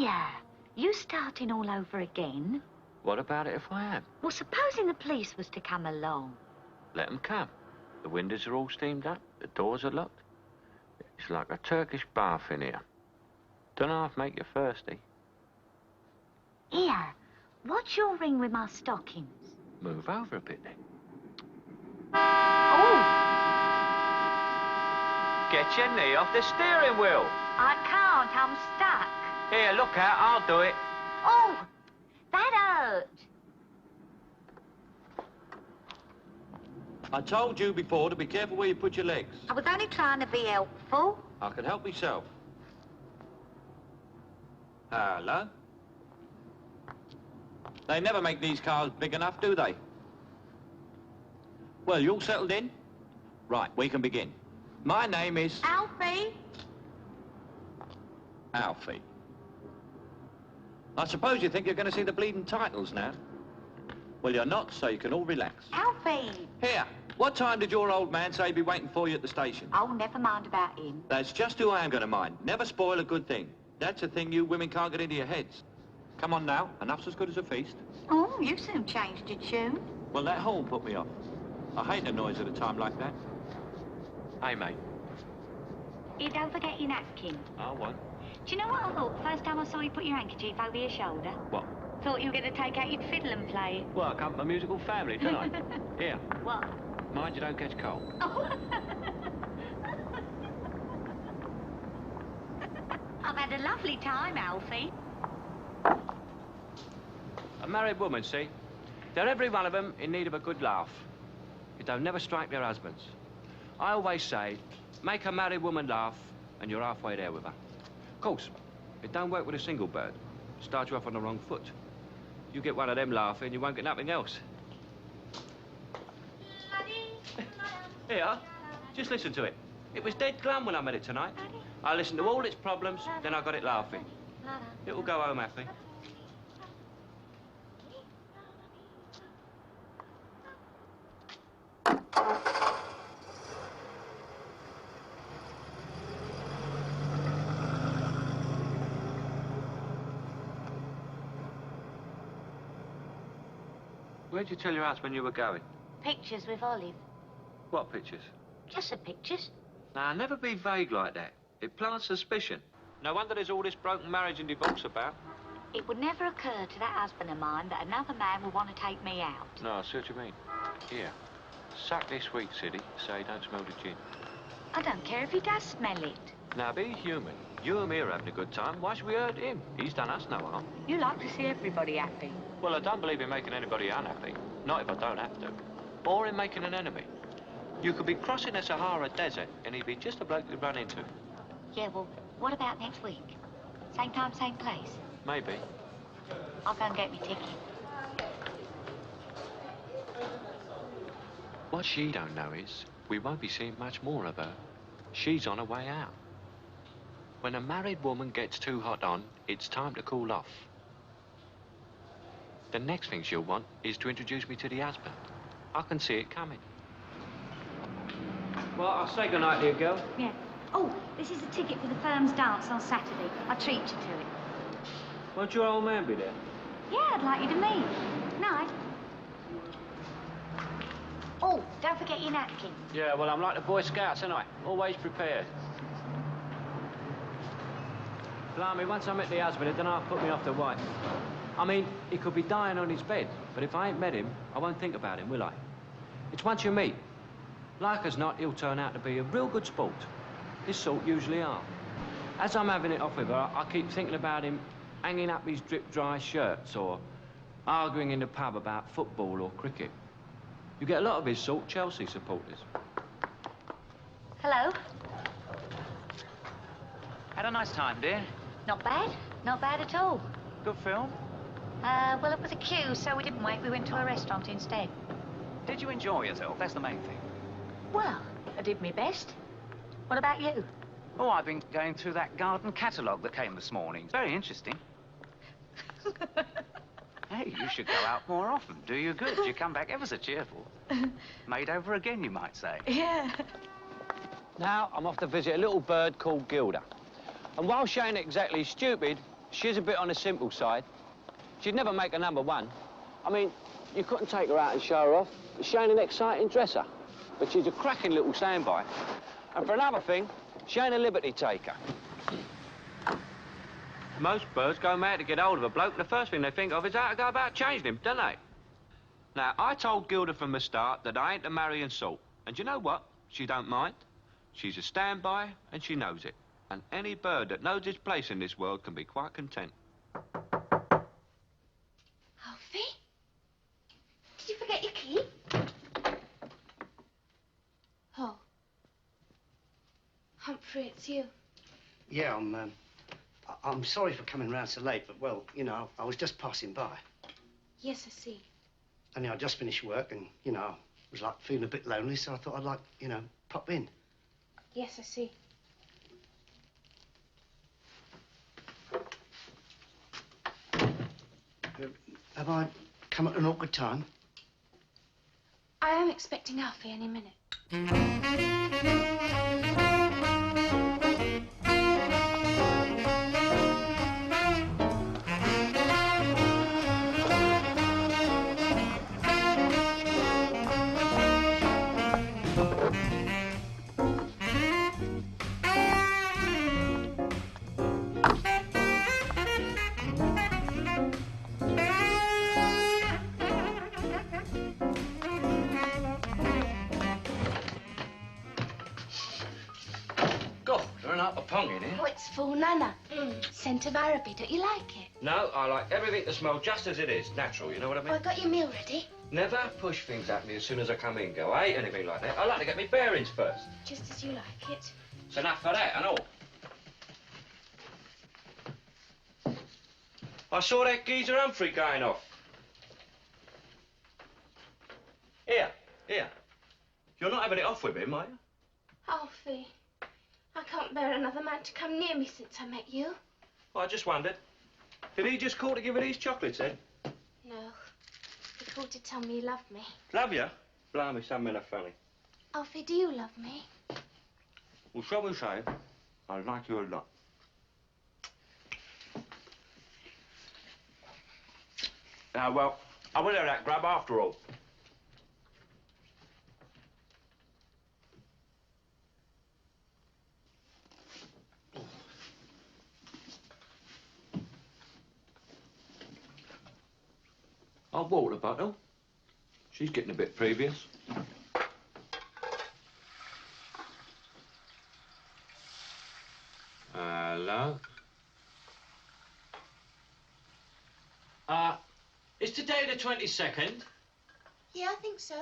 Here, you starting all over again? What about it if I am? Well, supposing the police was to come along. Let them come. The windows are all steamed up, the doors are locked. It's like a Turkish bath in here. Don't half make you thirsty. Here, what's your ring with my stockings? Move over a bit then. Oh! Get your knee off the steering wheel. I can't, I'm stuck. Here, look out, I'll do it. Oh, that hurt. I told you before to be careful where you put your legs. I was only trying to be helpful. I can help myself. Hello? They never make these cars big enough, do they? Well, you all settled in? Right, we can begin. My name is... Alfie? Alfie. I suppose you think you're going to see the bleeding titles now? Well, you're not, so you can all relax. Alfie! Here, what time did your old man say he'd be waiting for you at the station? Oh, never mind about him. That's just who I am going to mind. Never spoil a good thing. That's a thing you women can't get into your heads. Come on now, enough's as good as a feast. Oh, you soon changed your tune. Well, that horn put me off. I hate the noise at a time like that. Hey, mate. You don't forget your napkin. I won't. Do you know what I thought the first time I saw you put your handkerchief over your shoulder? What? Thought you were going to take out your fiddle and play it. Well, I come from a musical family, don't I? Here. What? Mind you don't catch cold. Oh. I've had a lovely time, Alfie. A married woman, see? They're every one of them in need of a good laugh. If they'll never strike their husbands. I always say, make a married woman laugh, and you're halfway there with her. Of course, it don't work with a single bird. Start you off on the wrong foot. You get one of them laughing, you won't get nothing else. Here, just listen to it. It was dead glum when I met it tonight. I listened to all its problems, then I got it laughing. It will go home happy. Where'd you tell your husband you were going? Pictures with Olive. What pictures? Just the pictures. Now, never be vague like that. It plants suspicion. No wonder there's all this broken marriage and divorce about. It would never occur to that husband of mine that another man would want to take me out. No, I see what you mean. Here, suck this week, Siddy, so you don't smell the gin. I don't care if he does smell it. Now, be human. You and me are having a good time. Why should we hurt him? He's done us no harm. You like to see everybody happy. Well, I don't believe in making anybody unhappy. Not if I don't have to. Or in making an enemy. You could be crossing the Sahara Desert, and he'd be just a bloke you'd run into. Yeah, well, what about next week? Same time, same place? Maybe. I'll go and get me ticket. What she don't know is, we won't be seeing much more of her. She's on her way out. When a married woman gets too hot on, it's time to cool off. The next thing she'll want is to introduce me to the husband. I can see it coming. Well, I'll say goodnight to you, girl. Yeah. Oh, this is a ticket for the firm's dance on Saturday. I'll treat you to it. Won't your old man be there? Yeah, I'd like you to meet. Night. Oh, don't forget your napkin. Yeah, well, I'm like the Boy Scouts, ain't I? Always prepared. Blimey, once I met the husband, it done half put me off the wife. I mean, he could be dying on his bed, but if I ain't met him, I won't think about him, will I? It's once you meet. Like as not, he'll turn out to be a real good sport. His sort usually are. As I'm having it off with her, I keep thinking about him hanging up his drip-dry shirts or arguing in the pub about football or cricket. You get a lot of his sort Chelsea supporters. Hello. Had a nice time, dear. Not bad. Not bad at all. Good film. Well, it was a queue, so we didn't wait. We went to a restaurant instead. Did you enjoy yourself? That's the main thing. Well, I did my best. What about you? Oh, I've been going through that garden catalogue that came this morning. Very interesting. Hey, you should go out more often. Do you good. You come back ever so cheerful. Made over again, you might say. Yeah. Now, I'm off to visit a little bird called Gilda. And while she ain't exactly stupid, she's a bit on the simple side. She'd never make a number one. I mean, you couldn't take her out and show her off. She ain't an exciting dresser. But she's a cracking little standby. And for another thing, she ain't a liberty taker. Most birds go mad to get hold of a bloke, and the first thing they think of is how to go about changing him, don't they? Now, I told Gilda from the start that I ain't the marrying sort. And you know what? She don't mind. She's a standby, and she knows it. And any bird that knows its place in this world can be quite content. Alfie? Did you forget your key? Oh. Humphrey, it's you. Yeah, I'm sorry for coming round so late, but, well, you know, I was just passing by. Yes, I see. Only I just finished work and, you know, I was, like, feeling a bit lonely, so I thought I'd, like, you know, pop in. Yes, I see. Have I come at an awkward time? I am expecting Alfie any minute. In Oh, it's full nana. Scent of Araby. Don't you like it? No, I like everything to smell just as it is, natural, you know what I mean? Oh, I got your meal ready. Never push things at me as soon as I come in, girl. I hate anything like that. I like to get my bearings first. Just as you like it. It's enough for that and all. I saw that geezer Humphrey going off. Here. You're not having it off with him, are you? Alfie, I can't bear another man to come near me since I met you. Well, I just wondered. Did he just call to give her these chocolates, then? No. He called to tell me he loved me. Love you? Blimey, some men are funny. Alfie, do you love me? Well, shall we say, I like you a lot. Well, I will have that grub after all. I'll water bottle. She's getting a bit previous. Hello? Is today the 22nd? Yeah, I think so.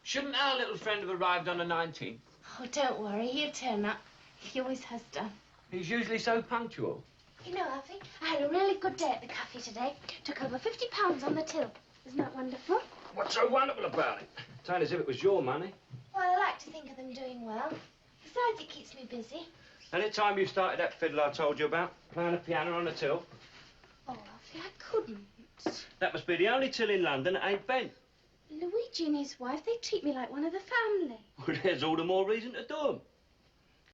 Shouldn't our little friend have arrived on the 19th? Oh, don't worry. He'll turn up. He always has done. He's usually so punctual. You know, Alfie, I had a really good day at the cafe today. Took over £50 on the till. Isn't that wonderful? What's so wonderful about it? Sounds as if it was your money. Well, I like to think of them doing well. Besides, it keeps me busy. Any time you started that fiddle I told you about, playing the piano on the till? Oh, Alfie, I couldn't. That must be the only till in London that ain't bent. Luigi and his wife, they treat me like one of the family. Well, there's all the more reason to do 'em.